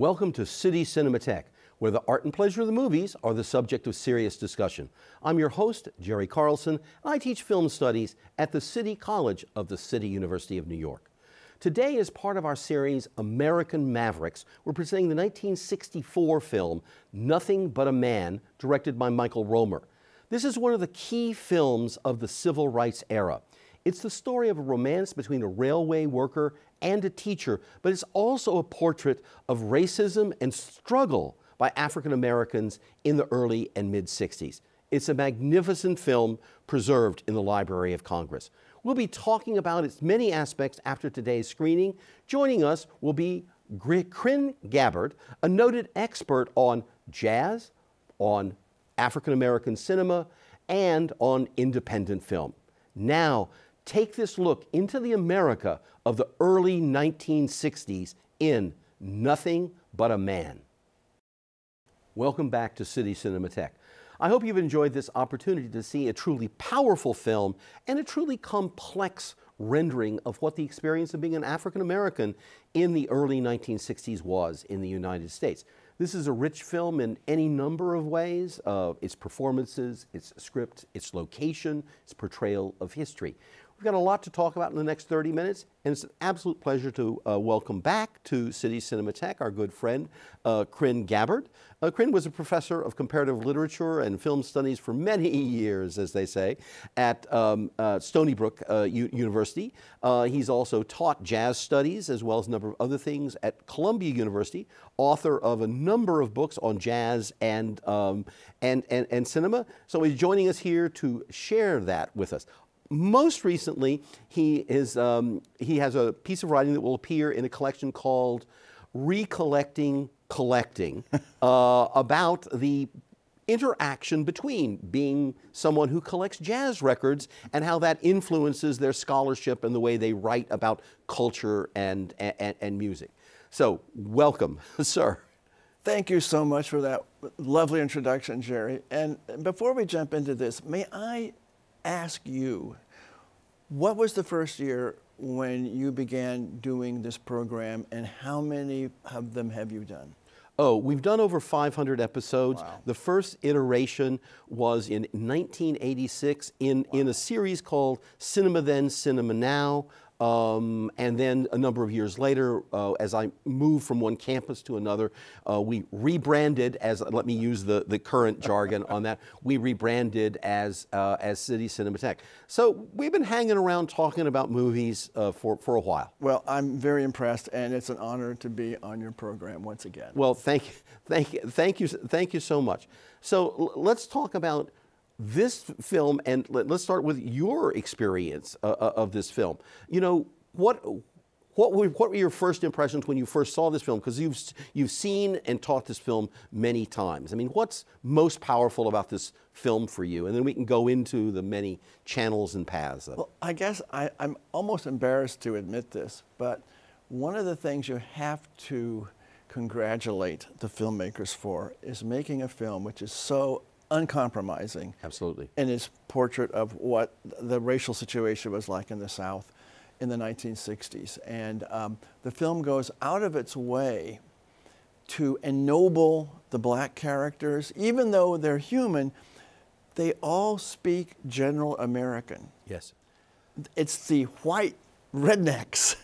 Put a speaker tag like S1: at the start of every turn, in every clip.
S1: Welcome to City Cinematheque, where the art and pleasure of the movies are the subject of serious discussion. I'm your host, Jerry Carlson, and I teach film studies at the City College of the City University of New York. Today, as part of our series, American Mavericks, we're presenting the 1964 film, Nothing But a Man, directed by Michael Roemer. This is one of the key films of the civil rights era. It's the story of a romance between a railway worker and a teacher, but it's also a portrait of racism and struggle by African Americans in the early and mid-60s. It's a magnificent film preserved in the Library of Congress. We'll be talking about its many aspects after today's screening. Joining us will be KRIN GABBARD, a noted expert on jazz, on African American cinema, and on independent film. Now, take this look into the America of the early 1960s in Nothing But a Man. Welcome back to City Cinematheque. I hope you've enjoyed this opportunity to see a truly powerful film and a truly complex rendering of what the experience of being an African American in the early 1960s was in the United States. This is a rich film in any number of ways, its performances, its script, its location, its portrayal of history. We've got a lot to talk about in the next 30 minutes, and it's an absolute pleasure to welcome back to City Cinematheque our good friend, KRIN GABBARD. KRIN was a professor of comparative literature and film studies for many years, as they say, at Stony Brook University. He's also taught jazz studies as well as a number of other things at Columbia University, author of a number of books on jazz and cinema. So he's joining us here to share that with us. Most recently, he has a piece of writing that will appear in a collection called Recollecting Collecting about the interaction between being someone who collects jazz records and how that influences their scholarship and the way they write about culture and music. So, welcome, sir.
S2: Thank you so much for that lovely introduction, Jerry. And before we jump into this, may I ask you, what was the first year when you began doing this program, and how many of them have you done?
S1: Oh, we've done over 500 episodes.
S2: Wow.
S1: The first iteration was in 1986 in a series called Cinema Then, Cinema Now. And then a number of years later, as I moved from one campus to another, we rebranded as, let me use the current jargon on that, we rebranded as City Cinematheque. So we've been hanging around talking about movies for a while.
S2: Well, I'm very impressed, and it's an honor to be on your program once again.
S1: Well, thank you so much. So let's talk about this film, and let's start with your experience of this film. You know, what were your first impressions when you first saw this film? Because you've seen and taught this film many times. I mean, what's most powerful about this film for you? And then we can go into the many channels and paths of it.
S2: Well, I guess I'm almost embarrassed to admit this, but one of the things you have to congratulate the filmmakers for is making a film which is so uncompromising.
S1: Absolutely.
S2: In his portrait of what the racial situation was like in the South in the 1960s. And the film goes out of its way to ennoble the black characters. Even though they're human, they all speak general American.
S1: Yes.
S2: It's the white rednecks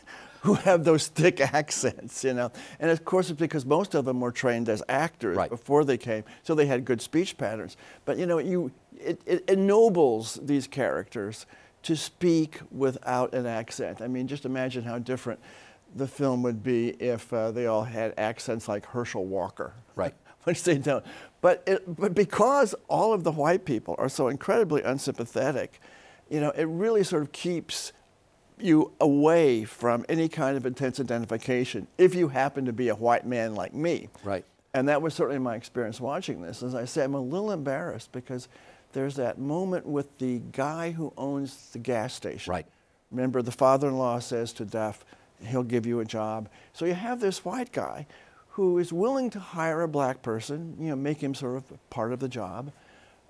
S2: who have those thick accents, you know. And of course, it's because most of them were trained as actors before they came, so they had good speech patterns. But you know, it ennobles these characters to speak without an accent. I mean, just imagine how different the film would be if they all had accents like Herschel Walker.
S1: Right.
S2: Which they don't. But because all of the white people are so incredibly unsympathetic, you know, it really sort of keeps you away from any kind of intense identification if you happen to be a white man like me.
S1: Right.
S2: And that was certainly my experience watching this. As I say, I'm a little embarrassed because there's that moment with the guy who owns the gas station.
S1: Right.
S2: Remember, the father-in-law says to Duff, he'll give you a job. So you have this white guy who is willing to hire a black person, you know, make him sort of part of the job.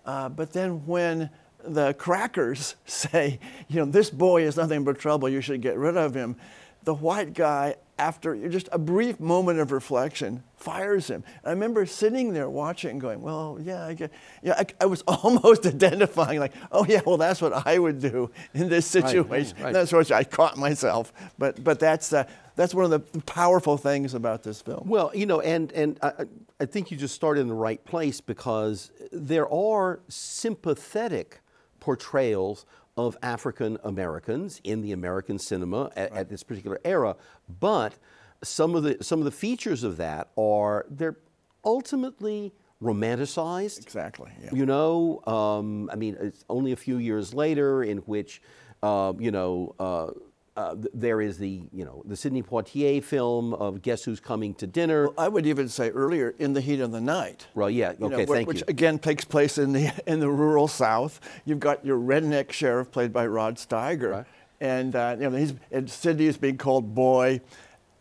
S2: But then when the crackers say, you know, this boy is nothing but trouble, you should get rid of him, the white guy after just a brief moment of reflection, fires him. And I remember sitting there watching and going, well, yeah, I get, yeah, I was almost identifying like, oh yeah, well, that's what I would do in this situation. Right. That's what I caught myself. But that's one of the powerful things about this film.
S1: Well, you know, and I think you just started in the right place, because there are sympathetic portrayals of African Americans in the American cinema at this particular era, but some of the features of that are they're ultimately romanticized.
S2: Exactly. Yeah.
S1: You know, I mean, it's only a few years later in which you know. There is the Sidney Poitier film of Guess Who's Coming to Dinner.
S2: Well, I would even say earlier, In the Heat of the Night.
S1: Well, yeah, okay, thank you.
S2: Which again takes place in the rural South. You've got your redneck sheriff played by Rod Steiger, right. And you know, and Sidney is being called boy,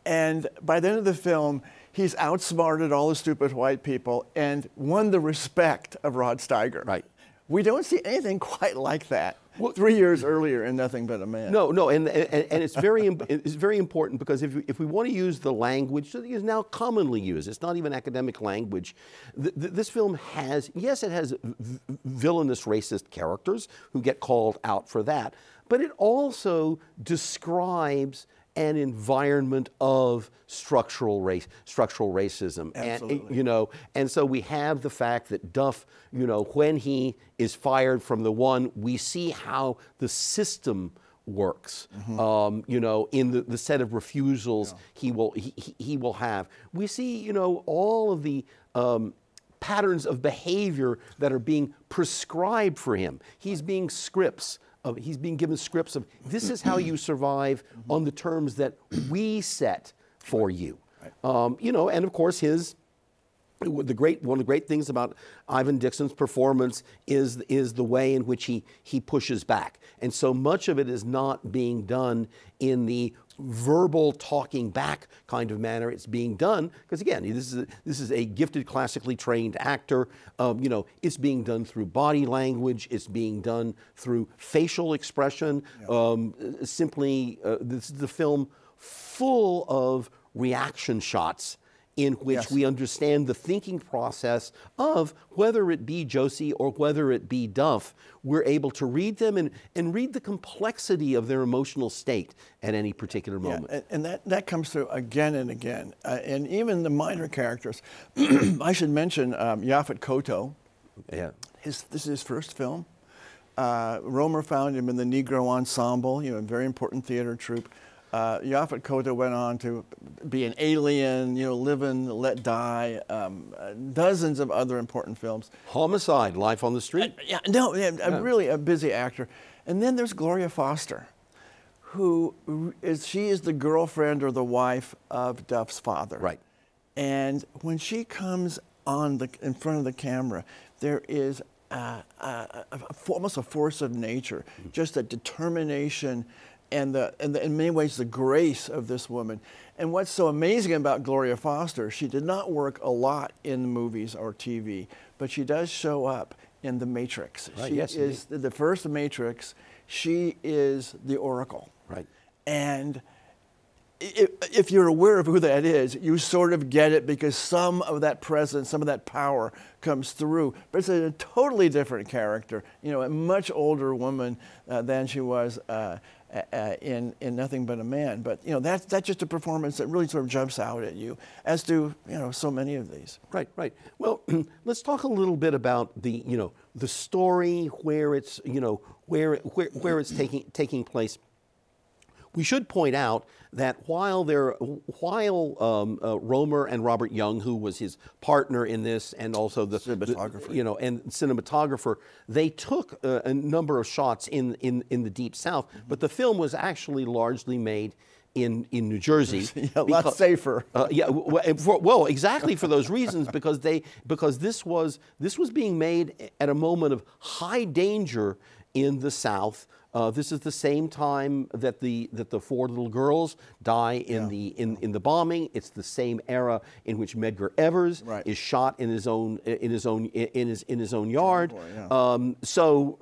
S2: and by the end of the film, he's outsmarted all the stupid white people and won the respect of Rod Steiger.
S1: Right.
S2: We don't see anything quite like that. Well, 3 years earlier in Nothing But a Man.
S1: No, and it's very important, because if we want to use the language that is now commonly used, it's not even academic language. This film has, yes, it has villainous racist characters who get called out for that, but it also describes an environment of structural racism.
S2: Absolutely.
S1: And, you know, and so we have the fact that Duff, you know, when he is fired from the one, we see how the system works. Mm-hmm. You know, in the set of refusals he will have. We see, you know, all of the patterns of behavior that are being prescribed for him. He's being given scripts of, this is how you survive on the terms that we set for you. Right. You know, and of course one of the great things about Ivan Dixon's performance is the way in which he pushes back. And so much of it is not being done in the verbal talking back kind of manner. It's being done because, again, this is a gifted, classically trained actor. You know, it's being done through body language. It's being done through facial expression. Simply, this is the film full of reaction shots in which we understand the thinking process of whether it be Josie or whether it be Duff. We're able to read them and read the complexity of their emotional state at any particular moment.
S2: Yeah, and that comes through again and again. And even the minor characters. I should mention Yaphet Kotto.
S1: Yeah.
S2: This is his first film. Roemer found him in the Negro Ensemble, you know, a very important theater troupe. Yaphet Kotto went on to be an Alien, you know, Live and Let Die, dozens of other important films.
S1: Homicide, Life on the Street.
S2: Really a busy actor. And then there's Gloria Foster, she is the girlfriend or the wife of Duff's father.
S1: Right.
S2: And when she comes in front of the camera, there is almost a force of nature, just a determination. And in many ways, the grace of this woman. And what's so amazing about Gloria Foster, she did not work a lot in movies or TV, but she does show up in The Matrix.
S1: Right,
S2: she is the first Matrix. She is the Oracle.
S1: Right.
S2: And if you're aware of who that is, you sort of get it because some of that presence, some of that power comes through. But it's a totally different character, you know, a much older woman than she was in Nothing But a Man. But, you know, that's just a performance that really sort of jumps out at you, as do, you know, so many of these.
S1: Right, right. Well, let's talk a little bit about the story, where it's, you know, where it's taking place. We should point out that while Roemer and Robert Young, who was his partner in this, and also the cinematographer, and cinematographer, they took a number of shots in the Deep South, but the film was actually largely made in New Jersey.
S2: A lot safer.
S1: Well, exactly for those reasons, because this was being made at a moment of high danger in the South. This is the same time that the four little girls die in the bombing. It's the same era in which Medgar Evers is shot in his own yard. So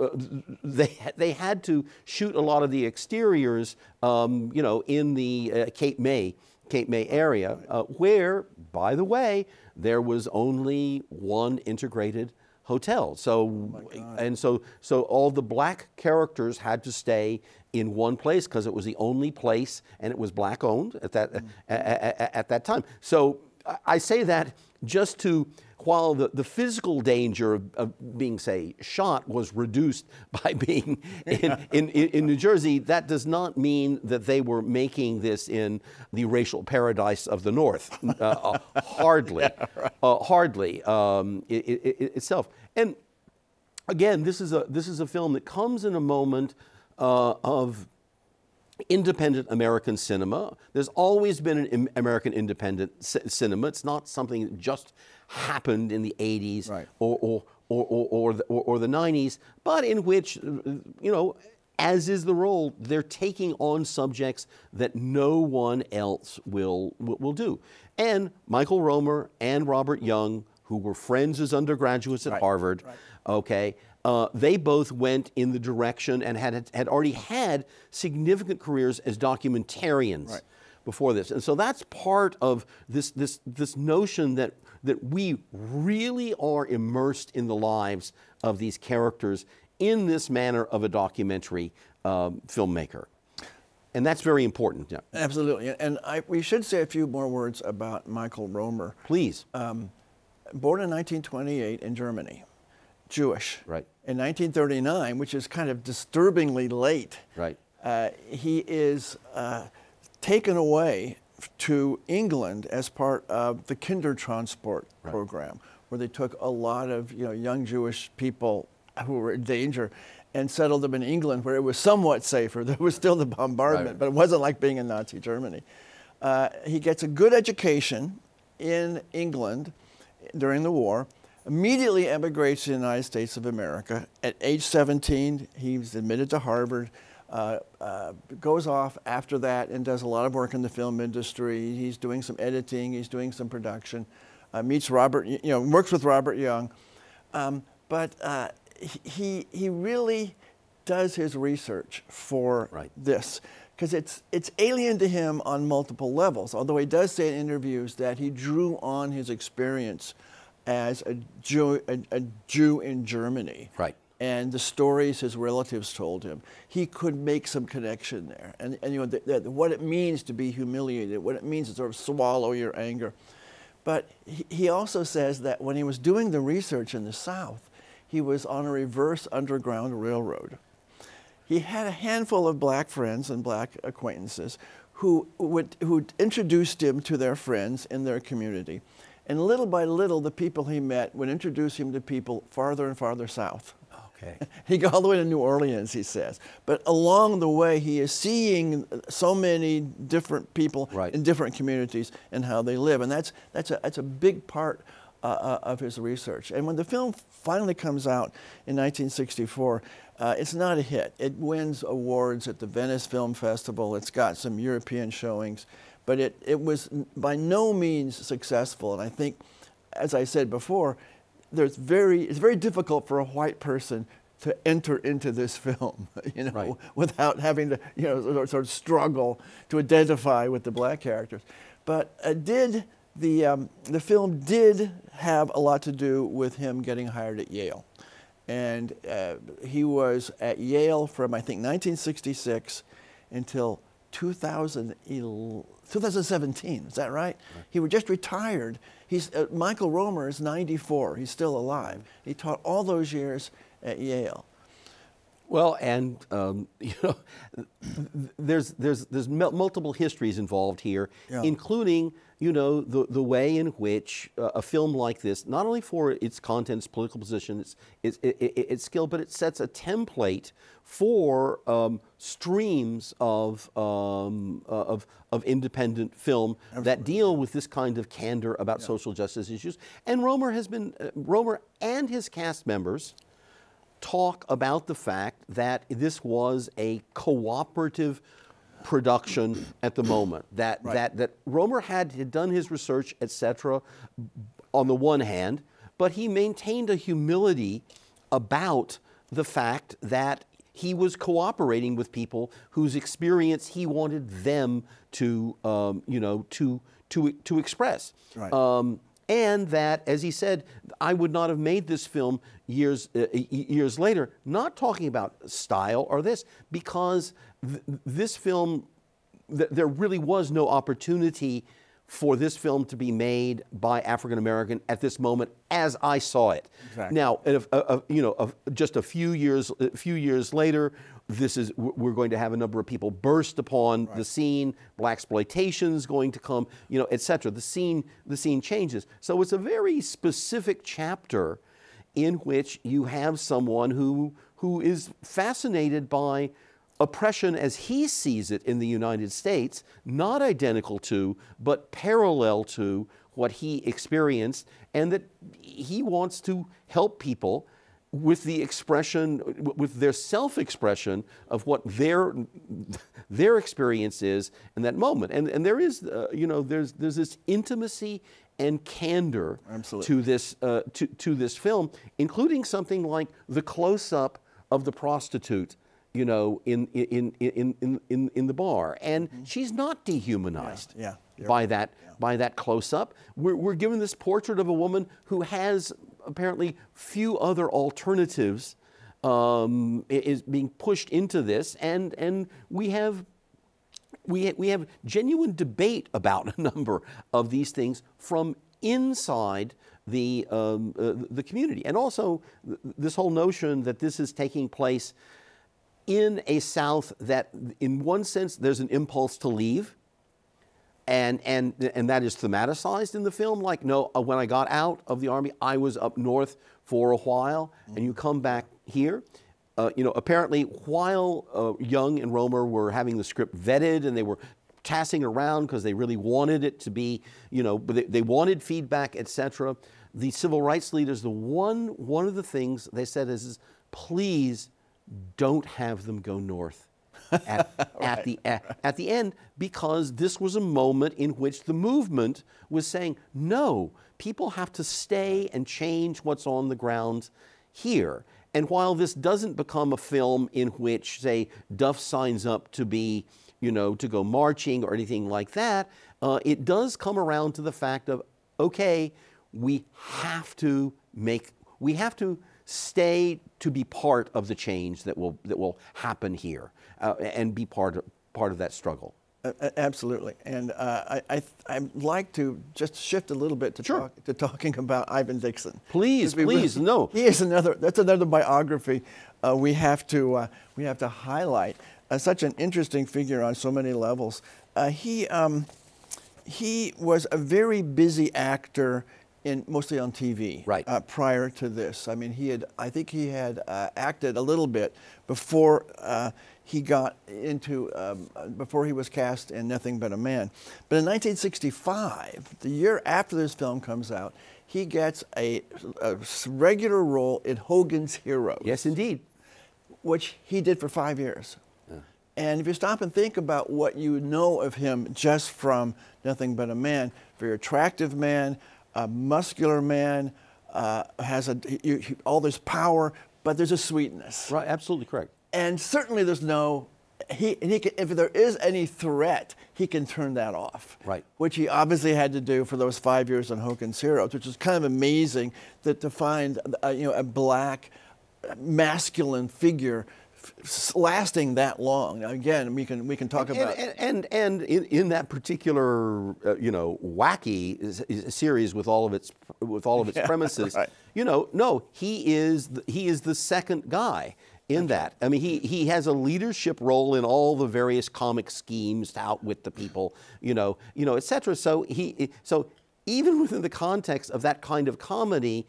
S1: they had to shoot a lot of the exteriors, in the Cape May Cape May area, where, by the way, there was only one integrated hotel. So, so all the black characters had to stay in one place because it was the only place, and it was black owned at that at that time. So I say that just to, while the physical danger of being, say, shot was reduced by being in New Jersey, that does not mean that they were making this in the racial paradise of the North. Hardly, yeah, right. Hardly itself. And again, this is a film that comes in a moment of independent American cinema. There's always been an American independent cinema. It's not something that just happened in the 80s, right, or the 90s, but in which, you know, as is the role, they're taking on subjects that no one else will do. And Michael Roemer and Robert Young, who were friends as undergraduates at right, Harvard, right, okay, they both went in the direction and had already had significant careers as documentarians, right, before this. And so that's part of this notion that we really are immersed in the lives of these characters in this manner of a documentary filmmaker. And that's very important. Yeah. Absolutely.
S2: And we should say a few more words about Michael Roemer.
S1: Please.
S2: Born in 1928 in Germany, Jewish.
S1: Right.
S2: In 1939, which is kind of disturbingly late,
S1: right,
S2: he is taken away to England as part of the Kindertransport right, program, where they took a lot of young Jewish people who were in danger and settled them in England, where it was somewhat safer. There was still the bombardment, right, but it wasn't like being in Nazi Germany. He gets a good education in England during the war, immediately emigrates to the United States of America. At age 17, he's admitted to Harvard, goes off after that and does a lot of work in the film industry. He's doing some editing, he's doing some production, meets Robert, works with Robert Young. But he really does his research for right, this, because it's alien to him on multiple levels, although he does say in interviews that he drew on his experience as a Jew in Germany.
S1: Right.
S2: And the stories his relatives told him. He could make some connection there. And what it means to be humiliated, what it means to sort of swallow your anger. But he also says that when he was doing the research in the South, he was on a reverse underground railroad. He had a handful of black friends and black acquaintances who introduced him to their friends in their community. And little by little, the people he met would introduce him to people farther and farther south.
S1: Okay.
S2: He got all the way to New Orleans, he says. But along the way, he is seeing so many different people right, in different communities and how they live. And that's a big part of his research. And when the film finally comes out in 1964, it's not a hit. It wins awards at the Venice Film Festival. It's got some European showings. But it was by no means successful. And I think, as I said before, it's very difficult for a white person to enter into this film, right, without having to, sort of struggle to identify with the black characters. But the film did have a lot to do with him getting hired at Yale. And he was at Yale from, I think, 1966 until 2017, is that right? Right. He was just retired. Michael Roemer is 94. He's still alive. He taught all those years at Yale.
S1: Well, and there's multiple histories involved here, yeah, including the way in which a film like this, not only for its contents, political position, its skill, but it sets a template for streams of independent film that deal with this kind of candor about yeah, social justice issues. And Roemer and his cast members talk about the fact that this was a cooperative production at the moment, that right, that Roemer had done his research, etc., on the one hand, but he maintained a humility about the fact that he was cooperating with people whose experience he wanted them to, you know, to express.
S2: Right.
S1: And that, as he said, I would not have made this film years later, not talking about style or this, because this film, there really was no opportunity for this film to be made by African American at this moment, as I saw it.
S2: Exactly.
S1: Now, you know, just a few years later, we're going to have a number of people burst upon the scene. Blaxploitation's going to come, you know, etc. The scene changes. So it's a very specific chapter in which you have someone who is fascinated by oppression as he sees it in the United States, not identical to, but parallel to what he experienced, and that he wants to help people with the expression, with their self-expression of what their experience is in that moment. And there is, you know, there's this intimacy and candor to this to this film, including something like the close-up of the prostitute, you know, in the bar, and she's not dehumanized by that close-up. We're given this portrait of a woman who has apparently few other alternatives, is being pushed into this, and we have genuine debate about a number of these things from inside the community, and also this whole notion that this is taking place in a South that, in one sense, there's an impulse to leave, and that is thematicized in the film. Like, no, when I got out of the Army, I was up north for a while, and you come back here. You know, apparently, while Young and Roemer were having the script vetted, and they were passing around because they really wanted it to be, you know, they wanted feedback, etc. The civil rights leaders, one of the things they said is please don't have them go north at the end, because this was a moment in which the movement was saying, no, people have to stay and change what's on the ground here. And while this doesn't become a film in which, say, Duff signs up to be, you know, to go marching or anything like that, it does come around to the fact of, okay, we have to stay to be part of the change that will happen here, and be part of that struggle.
S2: Absolutely, and I'd like to just shift a little bit to talking about Ivan Dixon.
S1: Please, no.
S2: He is that's another biography we have to highlight. Such an interesting figure on so many levels. He was a very busy actor, mostly on TV, prior to this. I mean, I think he had acted a little bit before he got into, before he was cast in Nothing But a Man. But in 1965, the year after this film comes out, he gets a regular role in Hogan's Heroes.
S1: Yes, indeed.
S2: Which he did for 5 years. And if you stop and think about what you know of him just from Nothing But a Man, very attractive man, a muscular man, has all this power, but there's a sweetness.
S1: Right, absolutely correct.
S2: And certainly there's no, if there is any threat, he can turn that off.
S1: Right.
S2: Which he obviously had to do for those 5 years on Hogan's Heroes, which is kind of amazing that to find you know, a black, masculine figure lasting that long. Now, again, we can talk about
S1: and in that particular you know, wacky series with all of its premises, you know, no, he is the second guy in that. I mean, he has a leadership role in all the various comic schemes to outwit the people, you know, etc. So even within the context of that kind of comedy,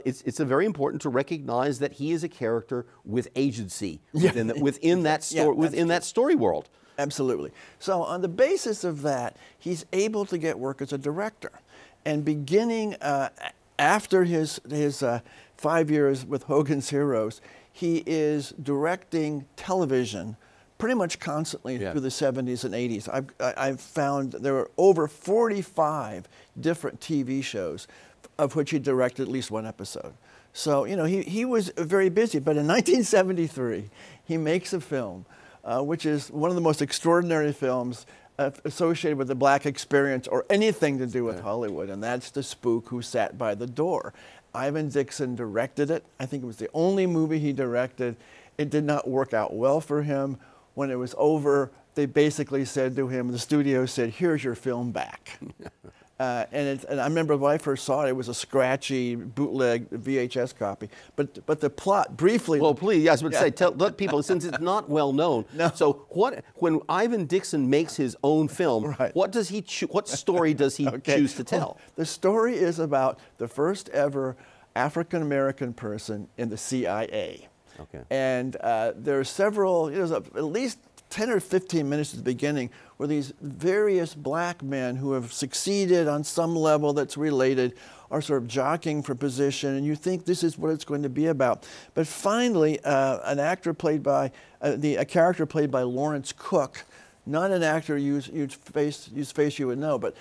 S1: it's very important to recognize that he is a character with agency within that story world.
S2: Absolutely. So on the basis of that, he's able to get work as a director, and beginning after his 5 years with Hogan's Heroes, he is directing television pretty much constantly through the 70s and 80s. I've found there were over 45 different TV shows of which he directed at least one episode. So, you know, he was very busy. But in 1973, he makes a film, which is one of the most extraordinary films associated with the black experience or anything to do with Hollywood, and that's The Spook Who Sat by the Door. Ivan Dixon directed it. I think it was the only movie he directed. It did not work out well for him. When it was over, they basically said to him, the studio said, here's your film back. And I remember when I first saw it, it was a scratchy bootleg VHS copy. But the plot, briefly.
S1: Well, please, yes, but say, let people, since it's not well known.
S2: No.
S1: So when Ivan Dixon makes his own film, what does he what story does he choose to tell?
S2: Well, the story is about the first ever African-American person in the CIA.
S1: Okay.
S2: And there are several, there's at least 10 or 15 minutes at the beginning where these various black men who have succeeded on some level that's related are sort of jockeying for position, and you think this is what it's going to be about. But finally, a character played by Lawrence Cook, not an actor whose face you would know, but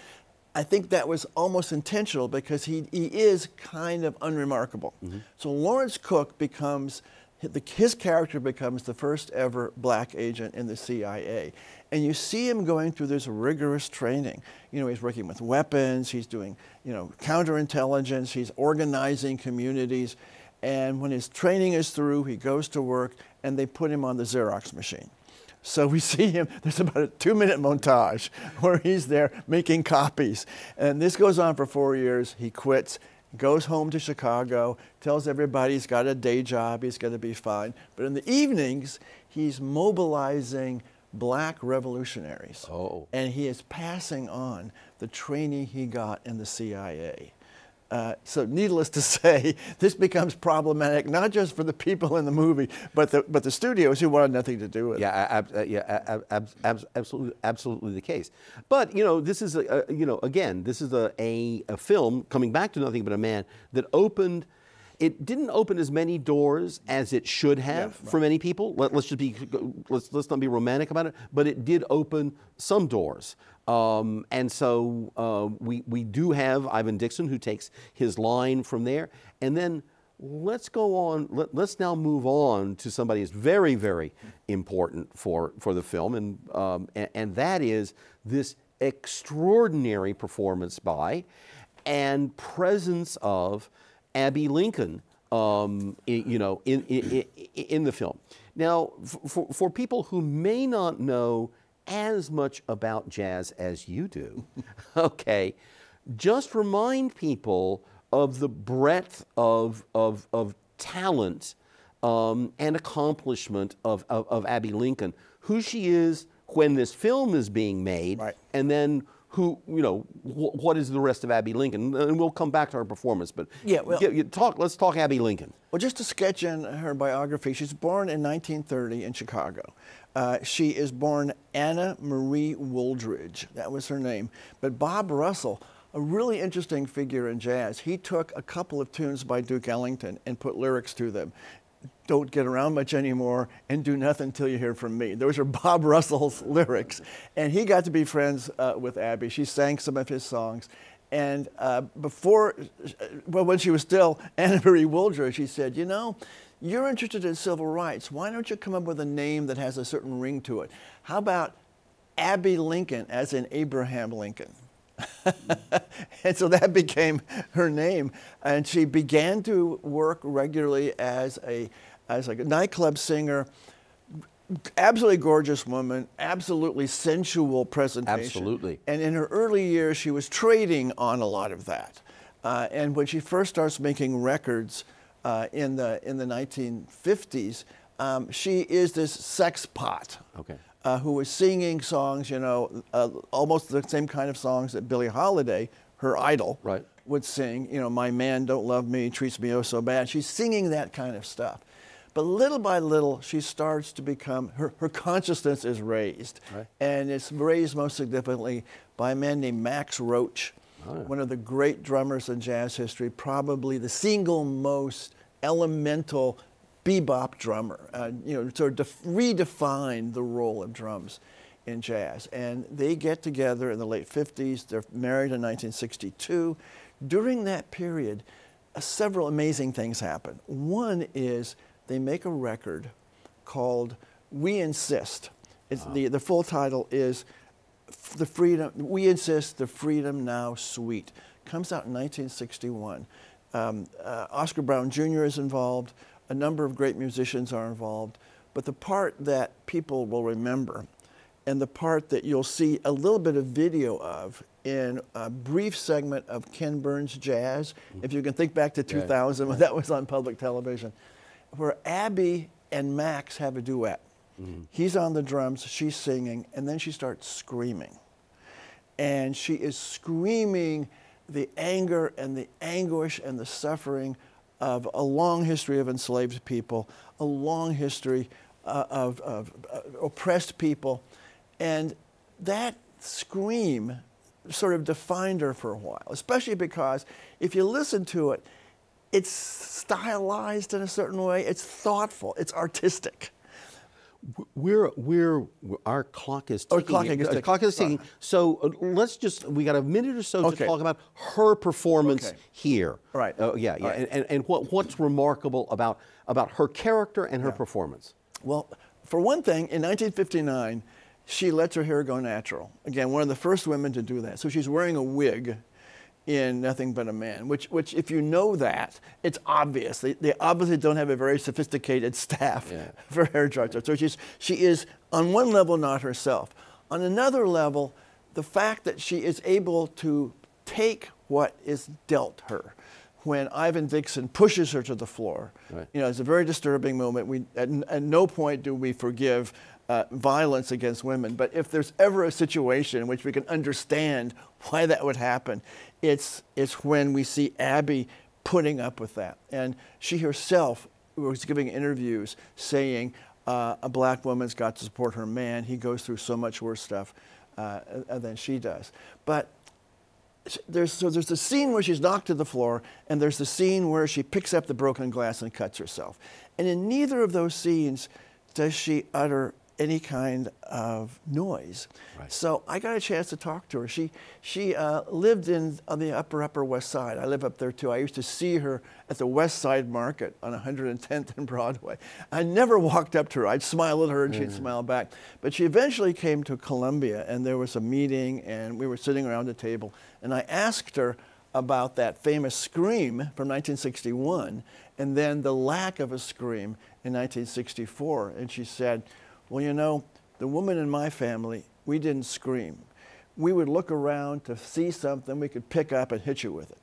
S2: I think that was almost intentional because he is kind of unremarkable. Mm-hmm. So Lawrence Cook becomes, his character becomes the first ever black agent in the CIA. And you see him going through this rigorous training. You know, he's working with weapons, he's doing, counterintelligence, he's organizing communities. And when his training is through, he goes to work and they put him on the Xerox machine. So we see him, there's about a 2-minute montage where he's there making copies. And this goes on for 4 years. He quits, goes home to Chicago, tells everybody he's got a day job, he's going to be fine. But in the evenings, he's mobilizing black revolutionaries. Oh. And he is passing on the training he got in the CIA. So needless to say, this becomes problematic, not just for the people in the movie, but the studios who wanted nothing to do with it.
S1: Absolutely the case. But, this is, again, this is a film, coming back to Nothing But a Man, that opened, it didn't open as many doors as it should have for many people. Let's not be romantic about it, but it did open some doors. And so we do have Ivan Dixon, who takes his line from there. And then let's go on, let's now move on to somebody who's very, very important for the film, and that is this extraordinary performance by and presence of Abbey Lincoln, in the film. Now, for people who may not know as much about jazz as you do, okay, just remind people of the breadth of talent and accomplishment of Abbey Lincoln, who she is when this film is being made, and then who, what is the rest of Abbey Lincoln? And we'll come back to her performance, but let's talk Abbey Lincoln.
S2: Well, just to sketch in her biography, she's born in 1930 in Chicago. She is born Anna Marie Wooldridge. That was her name. But Bob Russell, a really interesting figure in jazz, he took a couple of tunes by Duke Ellington and put lyrics to them. Don't get around much anymore and do nothing till you hear from me. Those are Bob Russell's lyrics. And he got to be friends with Abbey. She sang some of his songs. And when she was still Anna Marie Wooldridge, she said, you're interested in civil rights. Why don't you come up with a name that has a certain ring to it? How about Abbey Lincoln, as in Abraham Lincoln? And so that became her name. And she began to work regularly as a nightclub singer. Absolutely gorgeous woman, absolutely sensual presentation.
S1: Absolutely.
S2: And in her early years, she was trading on a lot of that. And when she first starts making records in the 1950s, she is this sex pot.
S1: Okay.
S2: Who was singing songs, almost the same kind of songs that Billie Holiday, her idol, would sing. My man don't love me, treats me oh so bad. She's singing that kind of stuff. But little by little, she starts to become, her consciousness is raised. And it's raised most significantly by a man named Max Roach, one of the great drummers in jazz history, probably the single most elemental bebop drummer, sort of redefined the role of drums in jazz. And they get together in the late 50s. They're married in 1962. During that period, several amazing things happen. One is they make a record called We Insist. It's the full title is The Freedom, We Insist, The Freedom Now Suite. Comes out in 1961. Oscar Brown Jr. is involved. A number of great musicians are involved. But the part that people will remember, and the part that you'll see a little bit of video of in a brief segment of Ken Burns Jazz, if you can think back to 2000 when that was on public television, where Abbey and Max have a duet. He's on the drums, she's singing, and then she starts screaming. And she is screaming the anger and the anguish and the suffering of a long history of enslaved people, a long history of oppressed people. And that scream sort of defined her for a while, especially because if you listen to it, it's stylized in a certain way, it's thoughtful, it's artistic.
S1: Our clock is ticking. Our clock is ticking. So let's just, we got a minute or so to talk about her performance here.
S2: Right.
S1: And what's remarkable about her character and her performance.
S2: Well, for one thing, in 1959, she lets her hair go natural. Again, one of the first women to do that. So she's wearing a wig in Nothing But a Man, which if you know that, it's obvious. They obviously don't have a very sophisticated staff for hairdressers. So she is, on one level, not herself. On another level, the fact that she is able to take what is dealt her. When Ivan Dixon pushes her to the floor, you know, it's a very disturbing moment. At no point do we forgive violence against women, but if there's ever a situation in which we can understand why that would happen, it's when we see Abbey putting up with that. And she herself was giving interviews saying, a black woman's got to support her man. He goes through so much worse stuff than she does. But there's the scene where she's knocked to the floor, and there's the scene where she picks up the broken glass and cuts herself. And in neither of those scenes does she utter any kind of noise. So I got a chance to talk to her. She lived on the upper West Side. I live up there too. I used to see her at the West Side Market on 110th and Broadway. I never walked up to her. I'd smile at her and she'd smile back. But she eventually came to Columbia, and there was a meeting, and we were sitting around a table, and I asked her about that famous scream from 1961, and then the lack of a scream in 1964. And she said, well, you know, the woman in my family, we didn't scream. We would look around to see something we could pick up and hit you with it.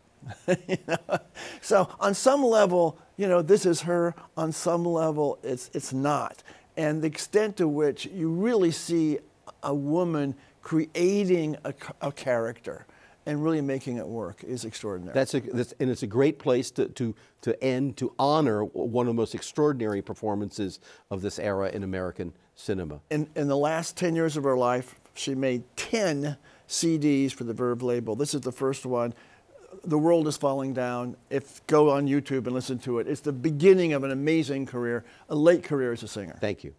S2: You know? So on some level, you know, this is her. On some level, it's not. And the extent to which you really see a woman creating a character and really making it work is extraordinary.
S1: And it's a great place to end, to honor one of the most extraordinary performances of this era in American cinema.
S2: In the last 10 years of her life, she made 10 CDs for the Verve label. This is the first one. The World is Falling Down. Go on YouTube and listen to it. It's the beginning of an amazing career, a late career as a singer.
S1: Thank you.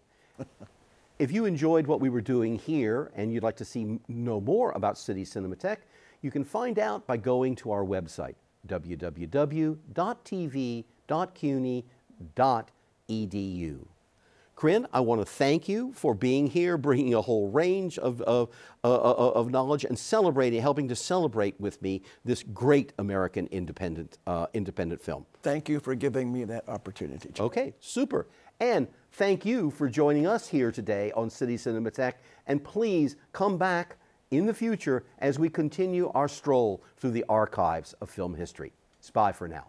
S1: If you enjoyed what we were doing here and you'd like to know more about City Cinematheque, you can find out by going to our website, www.tv.cuny.edu. KRIN, I want to thank you for being here, bringing a whole range of knowledge and helping to celebrate with me this great American independent film.
S2: Thank you for giving me that opportunity, Jim.
S1: Okay, super. And thank you for joining us here today on City Cinematheque. And please come back in the future as we continue our stroll through the archives of film history. It's bye for now.